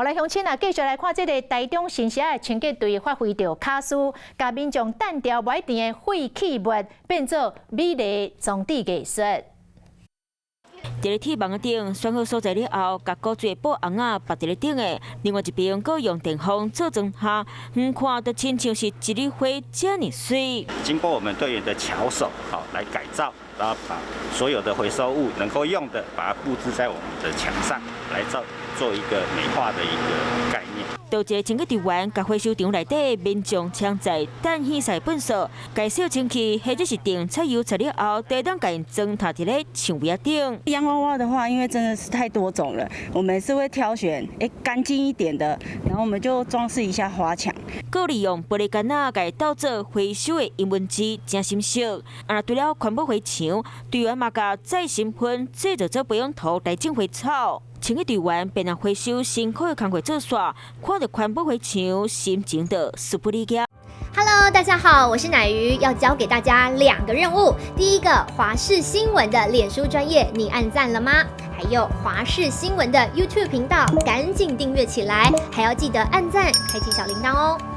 来乡亲啊，继续来看这个台中新社的清洁队发挥着卡斯，甲民众单调不甜的废弃物变做美丽装置艺术。伫咧铁网顶选好所在了后，甲古锥布红啊绑伫咧顶的，另外一边佫用电风做装下，远看都亲像是一缕花这么水。经过我们队员的巧手，来改造，然后把所有的回收物能够用的，把它布置在我们的墙上，来做一个美化的一个概念。多一个清洁队员甲回收场内底民众抢在等洗晒粪扫，介绍清气，或者是定菜油材了后，地当甲因装塔伫咧墙壁顶。洋娃娃的话，因为真的是太多种了，我们是会挑选干净一点的，然后我们就装饰一下花墙。佮利用玻璃杆仔甲倒做回收的英文字，真心惜。啊，除了环保回墙，队员嘛甲再生喷制作做培养土来种花草。清洁队员便让回收辛苦的工作做煞，看到环保回墙，心情就舒服理解。Hello， 大家好，我是乃瑜，要教给大家2个任务。第一个，华视新闻的脸书专页，你按赞了吗？还有华视新闻的 YouTube 频道，赶紧订阅起来，还要记得按赞，开启小铃铛哦。